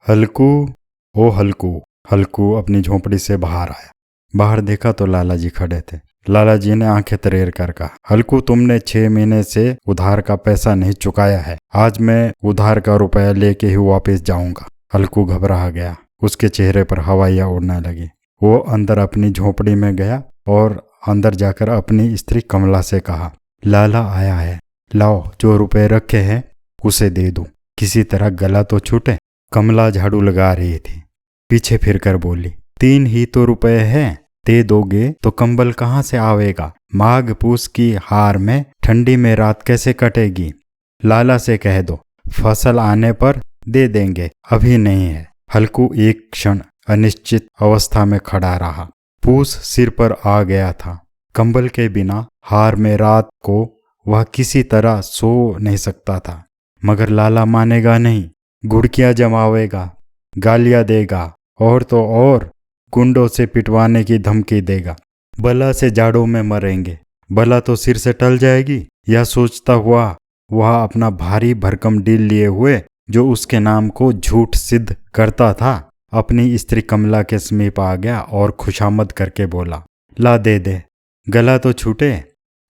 हल्कू, ओ हल्कू। हल्कू अपनी झोंपड़ी से बाहर आया। बाहर देखा तो लाला जी खड़े थे। लाला जी ने आंखें तरेर कर कहा, हल्कू, तुमने 6 महीने से उधार का पैसा नहीं चुकाया है। आज मैं उधार का रुपया लेके ही वापस जाऊंगा। हल्कू घबरा गया। उसके चेहरे पर हवाइयाँ उड़ने लगी। वो अंदर अपनी झोंपड़ी में गया और अंदर जाकर अपनी स्त्री कमला से कहा, लाला आया है, लाओ जो रुपए रखे हैं उसे दे दूं, किसी तरह गला तो छूटे। कमला झाड़ू लगा रही थी। पीछे फिरकर बोली, 3 ही तो रुपए हैं, दे दोगे तो कंबल कहाँ से आवेगा? माघ पूस की हार में ठंडी में रात कैसे कटेगी? लाला से कह दो, फसल आने पर दे देंगे, अभी नहीं है। हल्कू एक क्षण अनिश्चित अवस्था में खड़ा रहा। पूस सिर पर आ गया था। कंबल के बिना हार में रात को वह किसी तरह सो नहीं सकता था। मगर लाला मानेगा नहीं, गुड़कियां जमावेगा, गालियां देगा और तो और गुंडों से पिटवाने की धमकी देगा। बला से जाड़ों में मरेंगे, बला तो सिर से टल जाएगी। यह सोचता हुआ वह अपना भारी भरकम डील लिए हुए जो उसके नाम को झूठ सिद्ध करता था, अपनी स्त्री कमला के समीप आ गया और खुशामद करके बोला, ला दे दे, गला तो छूटे,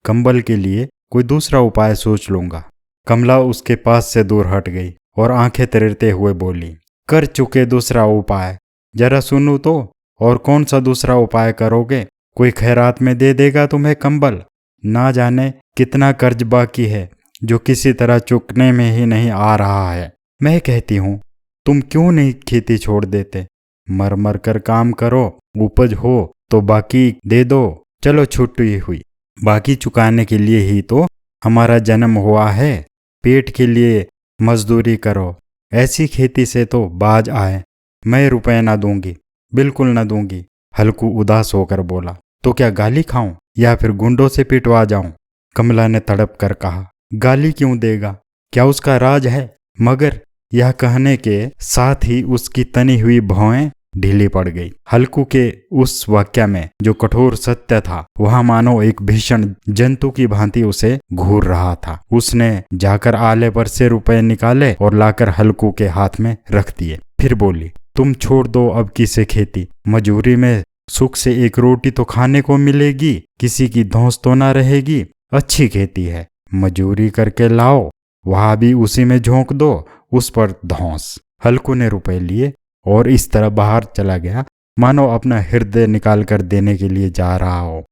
कंबल के लिए कोई दूसरा उपाय सोच लूंगा। कमला उसके पास से दूर हट गई और आंखें तरेरते हुए बोली, कर चुके दूसरा उपाय, जरा सुनूं तो। और कौन सा दूसरा उपाय करोगे? कोई खैरात में दे देगा तुम्हें कंबल? ना जाने कितना कर्ज बाकी है जो किसी तरह चुकने में ही नहीं आ रहा है। मैं कहती हूँ, तुम क्यों नहीं खेती छोड़ देते? मर मर कर काम करो, उपज हो तो बाकी दे दो। चलो छुट्टी हुई, बाकी चुकाने के लिए ही तो हमारा जन्म हुआ है। पेट के लिए मजदूरी करो, ऐसी खेती से तो बाज आए। मैं रुपए ना दूंगी, बिल्कुल ना दूंगी। हल्कू उदास होकर बोला, तो क्या गाली खाऊं या फिर गुंडों से पिटवा जाऊं? कमला ने तड़प कर कहा, गाली क्यों देगा? क्या उसका राज है? मगर यह कहने के साथ ही उसकी तनी हुई भौएं ढीली पड़ गई। हल्कू के उस वाक्य में जो कठोर सत्य था वह मानो एक भीषण जंतु की भांति उसे घूर रहा था। उसने जाकर आले पर से रुपए निकाले और लाकर हल्कू के हाथ में रख दिए। फिर बोली, तुम छोड़ दो अब किसे खेती, मजूरी में सुख से एक रोटी तो खाने को मिलेगी, किसी की धौंस तो ना रहेगी। अच्छी खेती है, मजूरी करके लाओ, वहां भी उसी में झोंक दो, उस पर धौंस। हल्कू ने रुपए लिए और इस तरह बाहर चला गया मानो अपना हृदय निकाल कर देने के लिए जा रहा हो।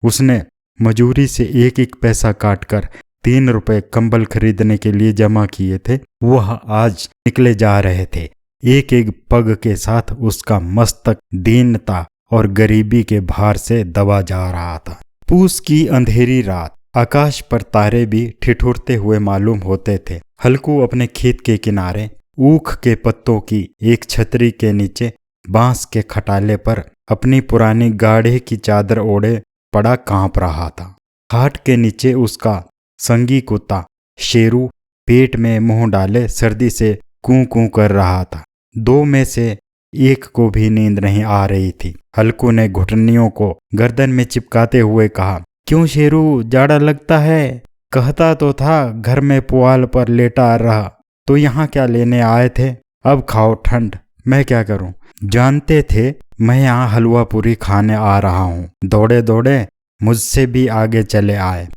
उसने मजूरी से एक एक पैसा काटकर 3 रुपए कंबल खरीदने के लिए जमा किए थे। वह आज निकले जा रहे थे। एक एक पग के साथ उसका मस्तक दीनता और गरीबी के भार से दबा जा रहा था। पूस की अंधेरी रात, आकाश पर तारे भी ठिठुरते हुए मालूम होते थे। हल्कू अपने खेत के किनारे ऊख के पत्तों की एक छतरी के नीचे बांस के खटाले पर अपनी पुरानी गाढ़े की चादर ओढ़े पड़ा कांप रहा था। खाट के नीचे उसका संगी कुत्ता शेरू पेट में मुंह डाले सर्दी से कूं कूं कर रहा था। 2 में से एक को भी नींद नहीं आ रही थी। हल्कू ने घुटनियों को गर्दन में चिपकाते हुए कहा, क्यों शेरू, जाड़ा लगता है? कहता तो था घर में पुआल पर लेटा रहा, तो यहाँ क्या लेने आए थे? अब खाओ ठंड, मैं क्या करूं? जानते थे मैं यहाँ हलवा पूरी खाने आ रहा हूँ, दौड़े दौड़े मुझसे भी आगे चले आए।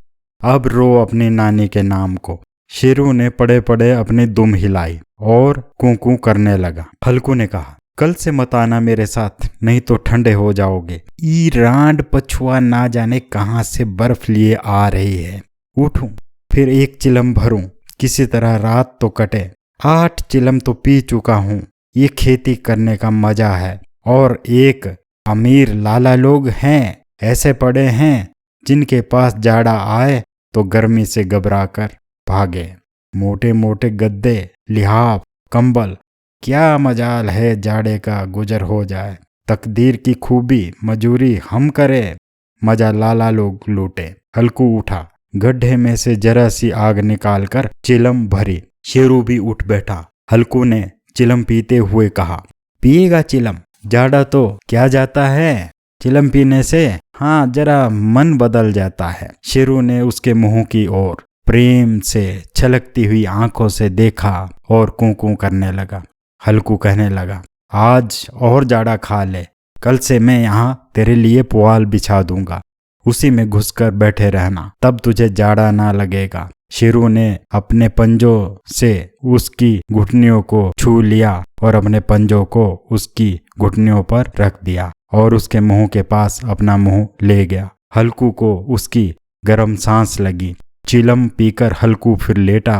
अब रो अपनी नानी के नाम को। शेरू ने पड़े पड़े अपनी दुम हिलाई और कूं कूं करने लगा। हल्कू ने कहा, कल से मत आना मेरे साथ, नहीं तो ठंडे हो जाओगे। ई रांड पछुआ ना जाने कहाँ से बर्फ लिए आ रही है। उठूं फिर एक चिलम भरूं, किसी तरह रात तो कटे। 8 चिलम तो पी चुका हूँ। ये खेती करने का मजा है। और एक अमीर लाला लोग हैं, ऐसे पड़े हैं जिनके पास जाड़ा आए तो गर्मी से घबरा कर भागे। मोटे मोटे गद्दे, लिहाफ, कंबल, क्या मजाल है जाड़े का गुजर हो जाए। तकदीर की खूबी, मजूरी हम करें, मजा लाला लोग लूटे। हल्कू उठा, गड्ढे में से जरा सी आग निकालकर चिलम भरी। शेरू भी उठ बैठा। हल्कू ने चिलम पीते हुए कहा, पिएगा चिलम? जाड़ा तो क्या जाता है चिलम पीने से? हाँ, जरा मन बदल जाता है। शेरू ने उसके मुंह की ओर प्रेम से छलकती हुई आंखों से देखा और कूं कूं करने लगा। हल्कू कहने लगा, आज और जाड़ा खा ले, कल से मैं यहाँ तेरे लिए पुआल बिछा दूंगा, उसी में घुसकर बैठे रहना, तब तुझे जाड़ा ना लगेगा। शेरू ने अपने पंजों से उसकी घुटनियों को छू लिया और अपने पंजों को उसकी घुटनियों पर रख दिया और उसके मुंह के पास अपना मुंह ले गया। हल्कू को उसकी गर्म सांस लगी। चिलम पीकर हल्कू फिर लेटा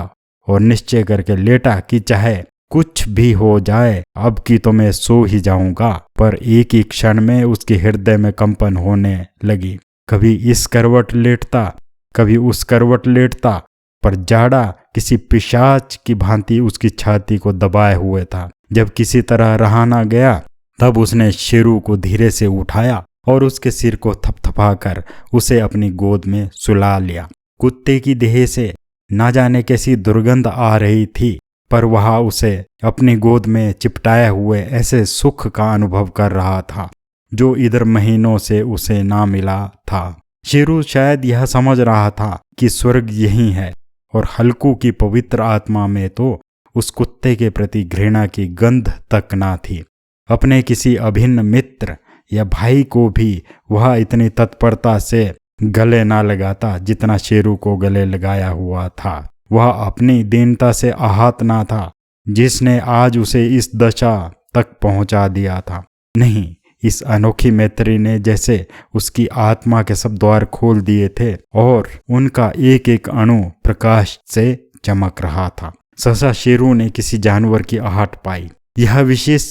और निश्चय करके लेटा कि चाहे कुछ भी हो जाए, अब की तो मैं सो ही जाऊंगा। पर एक ही क्षण में उसके हृदय में कंपन होने लगी। कभी इस करवट लेटता, कभी उस करवट लेटता, पर जाड़ा किसी पिशाच की भांति उसकी छाती को दबाए हुए था। जब किसी तरह रहा ना गया, तब उसने शेरू को धीरे से उठाया और उसके सिर को थपथपाकर उसे अपनी गोद में सुला लिया। कुत्ते की देह से ना जाने कैसी दुर्गंध आ रही थी, पर वह उसे अपनी गोद में चिपटाए हुए ऐसे सुख का अनुभव कर रहा था जो इधर महीनों से उसे ना मिला था। शेरू शायद यह समझ रहा था कि स्वर्ग यही है, और हल्कू की पवित्र आत्मा में तो उस कुत्ते के प्रति घृणा की गंध तक ना थी। अपने किसी अभिन्न मित्र या भाई को भी वह इतनी तत्परता से गले ना लगाता जितना शेरू को गले लगाया हुआ था। वह अपनी दीनता से आहत ना था जिसने आज उसे इस दशा तक पहुंचा दिया था। नहीं, इस अनोखी मैत्री ने जैसे उसकी आत्मा के सब द्वार खोल दिए थे और उनका एक एक अणु प्रकाश से चमक रहा था। सहसा शेरू ने किसी जानवर की आहट पाई। यह विशेष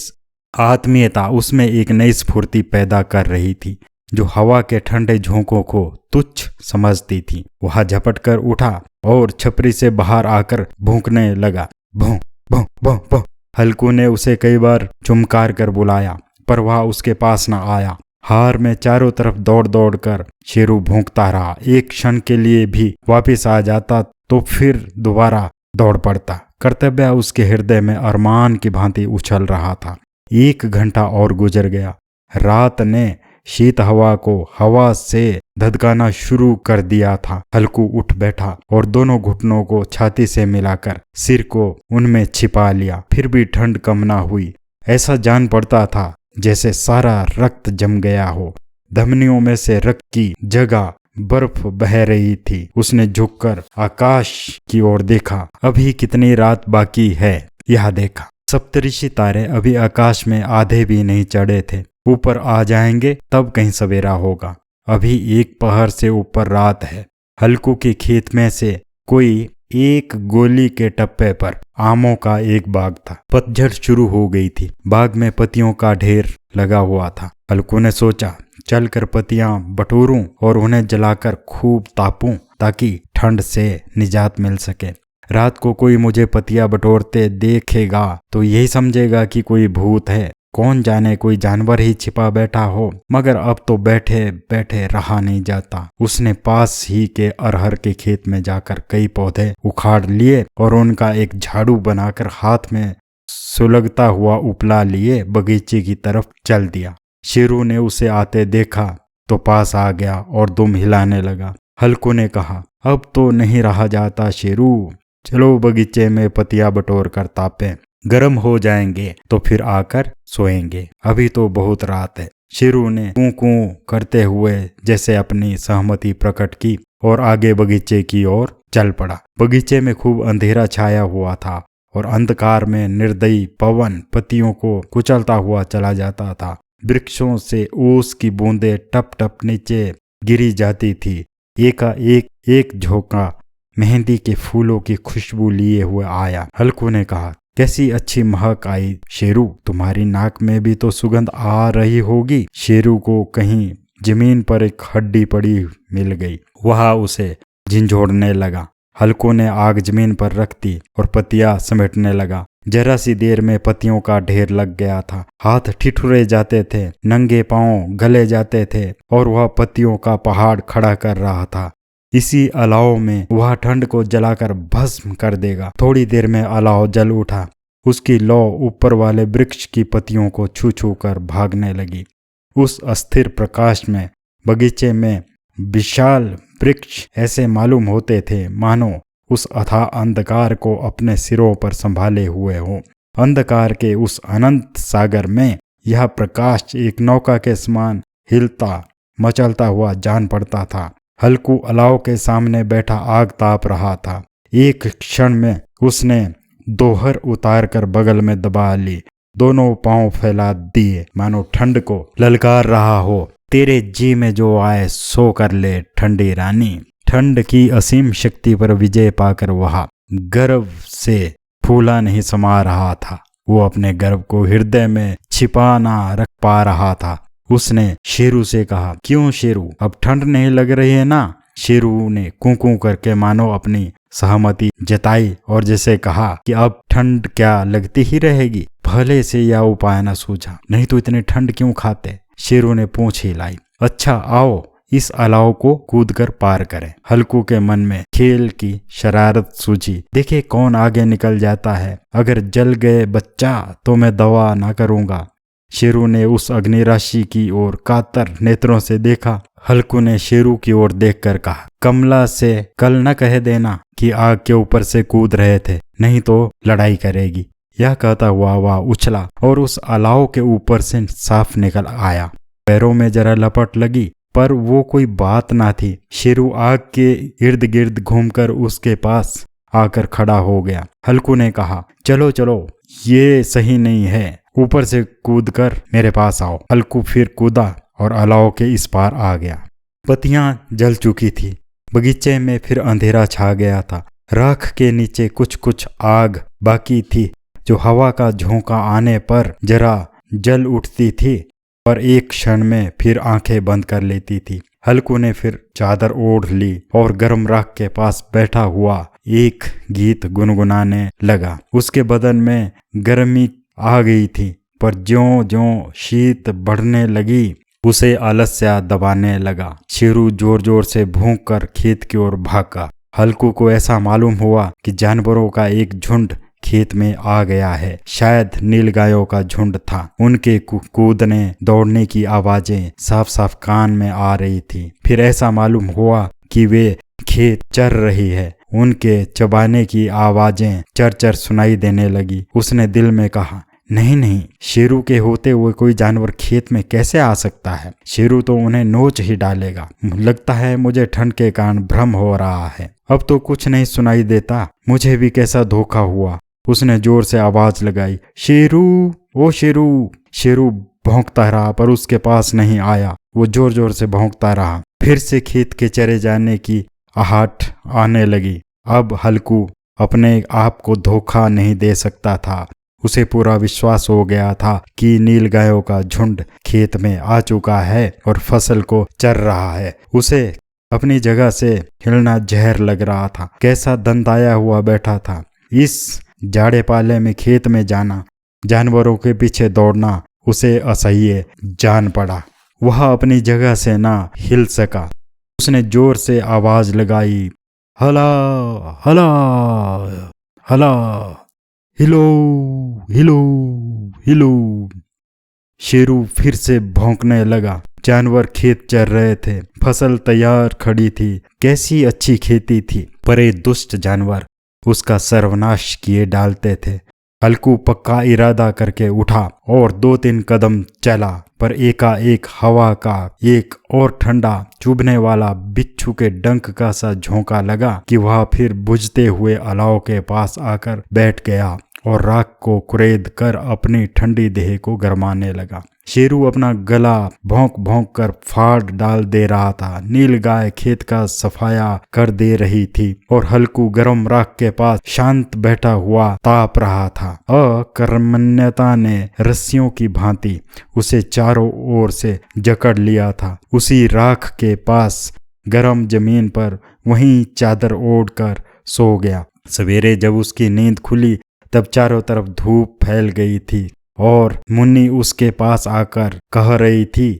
आत्मीयता उसमें एक नई स्फूर्ति पैदा कर रही थी जो हवा के ठंडे झोंकों को तुच्छ समझती थी। वह झपट कर उठा और छपरी से बाहर आकर भौंकने लगा। भौं भौं भौं भौं। हल्कू ने उसे कई बार चुमकार कर बुलाया, पर वह उसके पास न आया। हार में चारों तरफ दौड़ दौड़ कर शेरू भौंकता रहा। एक क्षण के लिए भी वापस आ जाता तो फिर दोबारा दौड़ पड़ता। कर्तव्य उसके हृदय में अरमान की भांति उछल रहा था। 1 घंटा और गुजर गया। रात ने शीत हवा को हवा से धधकाना शुरू कर दिया था। हल्कू उठ बैठा और दोनों घुटनों को छाती से मिलाकर सिर को उनमें छिपा लिया। फिर भी ठंड कम ना हुई। ऐसा जान पड़ता था जैसे सारा रक्त जम गया हो। धमनियों में से रक्त की जगह बर्फ बह रही थी। उसने झुककर आकाश की ओर देखा। अभी कितनी रात बाकी है यह देखा। सप्तऋषि तारे अभी आकाश में आधे भी नहीं चढ़े थे। ऊपर आ जाएंगे तब कहीं सवेरा होगा। अभी 1 पहर से ऊपर रात है। हल्कू के खेत में से कोई 1 गोली के टप्पे पर आमों का एक बाग था। पतझड़ शुरू हो गई थी। बाग में पत्तियों का ढेर लगा हुआ था। हल्कू ने सोचा, चलकर पत्तियां बटोरूं और उन्हें जलाकर खूब तापूं ताकि ठंड से निजात मिल सके। रात को कोई मुझे पत्तियां बटोरते देखेगा तो यही समझेगा कि कोई भूत है। कौन जाने कोई जानवर ही छिपा बैठा हो। मगर अब तो बैठे बैठे रहा नहीं जाता। उसने पास ही के अरहर के खेत में जाकर कई पौधे उखाड़ लिए और उनका एक झाड़ू बनाकर हाथ में सुलगता हुआ उपला लिए बगीचे की तरफ चल दिया। शेरू ने उसे आते देखा तो पास आ गया और दुम हिलाने लगा। हल्कू ने कहा, अब तो नहीं रहा जाता शेरू, चलो बगीचे में पत्तियां बटोर कर तापें। गर्म हो जाएंगे तो फिर आकर सोएंगे। अभी तो बहुत रात है। शेरू ने कूं कूं करते हुए जैसे अपनी सहमति प्रकट की और आगे बगीचे की ओर चल पड़ा। बगीचे में खूब अंधेरा छाया हुआ था और अंधकार में निर्दयी पवन पत्तियों को कुचलता हुआ चला जाता था। वृक्षों से ओस की बूंदें टप टप नीचे गिरी जाती थी। एक झोंका मेहंदी के फूलों की खुशबू लिए हुए आया। हल्कू ने कहा, कैसी अच्छी महक आई शेरू, तुम्हारी नाक में भी तो सुगंध आ रही होगी। शेरू को कहीं जमीन पर एक हड्डी पड़ी मिल गई। वह उसे झिंझोड़ने लगा। हल्कू ने आग जमीन पर रख दी और पत्तियां समेटने लगा। जरा सी देर में पत्तियों का ढेर लग गया था। हाथ ठिठुरे जाते थे, नंगे पांव गले जाते थे और वह पत्तियों का पहाड़ खड़ा कर रहा था। इसी अलाव में वह ठंड को जलाकर भस्म कर देगा। थोड़ी देर में अलाव जल उठा। उसकी लौ ऊपर वाले वृक्ष की पत्तियों को छू छू कर भागने लगी। उस अस्थिर प्रकाश में बगीचे में विशाल वृक्ष ऐसे मालूम होते थे मानो उस अथाह अंधकार को अपने सिरों पर संभाले हुए हों। अंधकार के उस अनंत सागर में यह प्रकाश एक नौका के समान हिलता मचलता हुआ जान पड़ता था। हल्कू अलाव के सामने बैठा आग ताप रहा था। एक क्षण में उसने दोहर उतार कर बगल में दबा ली, दोनों पांव फैला दिए मानो ठंड को ललकार रहा हो। तेरे जी में जो आए सो कर ले ठंडी रानी। ठंड की असीम शक्ति पर विजय पाकर वह गर्व से फूला नहीं समा रहा था। वो अपने गर्व को हृदय में छिपा ना रख पा रहा था। उसने शेरू से कहा, क्यों शेरू, अब ठंड नहीं लग रही है ना? शेरू ने कूं करके मानो अपनी सहमति जताई और जैसे कहा कि अब ठंड क्या लगती ही रहेगी। भले से यह उपाय न सूझा, नहीं तो इतनी ठंड क्यों खाते? शेरू ने पूंछ हिलाई। अच्छा आओ इस अलाव को कूदकर पार करें। हल्कू के मन में खेल की शरारत सूझी। देखे कौन आगे निकल जाता है। अगर जल गए बच्चा तो मैं दवा ना करूंगा। शेरू ने उस अग्निराशि की ओर कातर नेत्रों से देखा। हल्कू ने शेरू की ओर देखकर कहा, कमला से कल न कह देना कि आग के ऊपर से कूद रहे थे, नहीं तो लड़ाई करेगी। यह कहता हुआ वह उछला और उस अलाव के ऊपर से साफ निकल आया। पैरों में जरा लपट लगी पर वो कोई बात ना थी। शेरू आग के इर्द गिर्द घूमकर उसके पास आकर खड़ा हो गया। हल्कू ने कहा, चलो चलो ये सही नहीं है, ऊपर से कूदकर मेरे पास आओ। हल्कू फिर कूदा और अलाव के इस पार आ गया। पत्तियां जल चुकी थी। बगीचे में फिर अंधेरा छा गया था। राख के नीचे कुछ कुछ आग बाकी थी जो हवा का झोंका आने पर जरा जल उठती थी पर एक क्षण में फिर आंखें बंद कर लेती थी। हल्कू ने फिर चादर ओढ़ ली और गर्म राख के पास बैठा हुआ एक गीत गुनगुनाने लगा। उसके बदन में गर्मी आ गई थी पर ज्यों ज्यों शीत बढ़ने लगी उसे आलस्य दबाने लगा। शेरू जोर जोर से भौंक कर खेत की ओर भागा। हल्कू को ऐसा मालूम हुआ कि जानवरों का एक झुंड खेत में आ गया है। शायद नीलगायों का झुंड था। उनके कूदने दौड़ने की आवाजें साफ साफ कान में आ रही थी। फिर ऐसा मालूम हुआ कि वे खेत चर रही है। उनके चबाने की आवाजें चर चर सुनाई देने लगी। उसने दिल में कहा, नहीं नहीं, शेरू के होते हुए कोई जानवर खेत में कैसे आ सकता है? शेरू तो उन्हें नोच ही डालेगा। लगता है मुझे ठंड के कारण भ्रम हो रहा है। अब तो कुछ नहीं सुनाई देता। मुझे भी कैसा धोखा हुआ। उसने जोर से आवाज लगाई, शेरू, ओ शेरू। शेरू भौंकता रहा पर उसके पास नहीं आया। वो जोर जोर से भौंकता रहा। फिर से खेत के चरे जाने की आहट आने लगी। अब हल्कू अपने आप को धोखा नहीं दे सकता था। उसे पूरा विश्वास हो गया था कि नीलगायों का झुंड खेत में आ चुका है और फसल को चर रहा है। उसे अपनी जगह से हिलना जहर लग रहा था। कैसा दंदाया हुआ बैठा था। इस जाड़े पाले में खेत में जाना, जानवरों के पीछे दौड़ना उसे असह्य जान पड़ा। वह अपनी जगह से ना हिल सका। उसने जोर से आवाज लगाई, हला हला हला, हिलो हिलो हिलो। शेरू फिर से भौंकने लगा। जानवर खेत चर रहे थे। फसल तैयार खड़ी थी। कैसी अच्छी खेती थी पर ये दुष्ट जानवर उसका सर्वनाश किए डालते थे। हल्कू पक्का इरादा करके उठा और 2-3 कदम चला पर एकाएक हवा का एक और ठंडा चुभने वाला बिच्छू के डंक का सा झोंका लगा कि वह फिर बुझते हुए अलाव के पास आकर बैठ गया और राख को कुरेद कर अपनी ठंडी देह को गरमाने लगा। शेरू अपना गला भौंक भौंक कर फाड़ डाल दे रहा था। नीलगाय खेत का सफाया कर दे रही थी और हल्कू गरम राख के पास शांत बैठा हुआ ताप रहा था। अकर्मण्यता ने रस्सियों की भांति उसे चारों ओर से जकड़ लिया था। उसी राख के पास गरम जमीन पर वहीं चादर ओढ़ कर सो गया। सवेरे जब उसकी नींद खुली तब चारों तरफ धूप फैल गई थी और मुन्नी उसके पास आकर कह रही थी,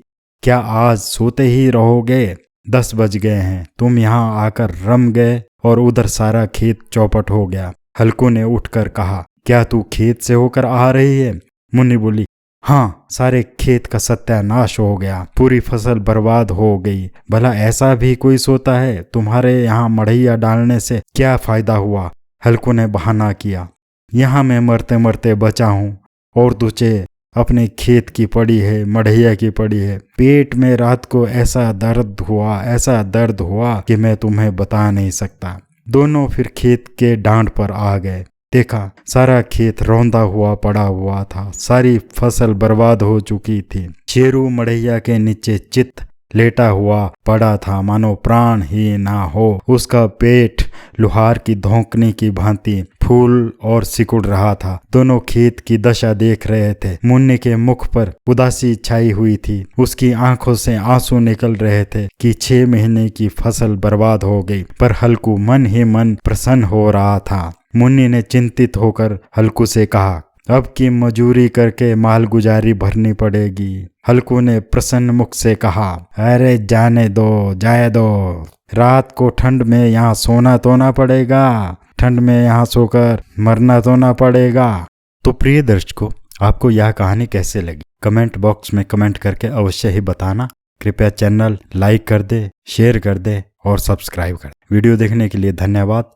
क्या आज सोते ही रहोगे? 10 बज गए हैं। तुम यहाँ आकर रम गए और उधर सारा खेत चौपट हो गया। हल्कू ने उठकर कहा, क्या तू खेत से होकर आ रही है? मुन्नी बोली, हाँ, सारे खेत का सत्यानाश हो गया। पूरी फसल बर्बाद हो गई। भला ऐसा भी कोई सोता है? तुम्हारे यहाँ मढ़ैया डालने से क्या फायदा हुआ? हल्कू ने बहाना किया। यहाँ मैं मरते मरते बचा हूँ और तुझे अपने खेत की पड़ी है, मढ़ैया की पड़ी है। पेट में रात को ऐसा दर्द हुआ कि मैं तुम्हें बता नहीं सकता। दोनों फिर खेत के डांड पर आ गए। देखा सारा खेत रौंदा हुआ पड़ा हुआ था, सारी फसल बर्बाद हो चुकी थी। शेरू मढ़ैया के नीचे चित लेटा हुआ पड़ा था, मानो प्राण ही ना हो। उसका पेट लोहार की धोंकने की भांति फूल और सिकुड़ रहा था। दोनों खेत की दशा देख रहे थे। मुन्नी के मुख पर उदासी छाई हुई थी। उसकी आंखों से आंसू निकल रहे थे कि 6 महीने की फसल बर्बाद हो गई। पर हल्कू मन ही मन प्रसन्न हो रहा था। मुन्नी ने चिंतित होकर हल्कू से कहा, अब की मजूरी करके मालगुजारी भरनी पड़ेगी। हल्कू ने प्रसन्न मुख से कहा, अरे जाने दो, जाए दो। रात को ठंड में यहाँ सोना तो ना पड़ेगा, ठंड में यहाँ सोकर मरना तो ना पड़ेगा। तो प्रिय दर्शकों, आपको यह कहानी कैसे लगी कमेंट बॉक्स में कमेंट करके अवश्य ही बताना। कृपया चैनल लाइक कर दे, शेयर कर दे और सब्सक्राइब कर दे। वीडियो देखने के लिए धन्यवाद।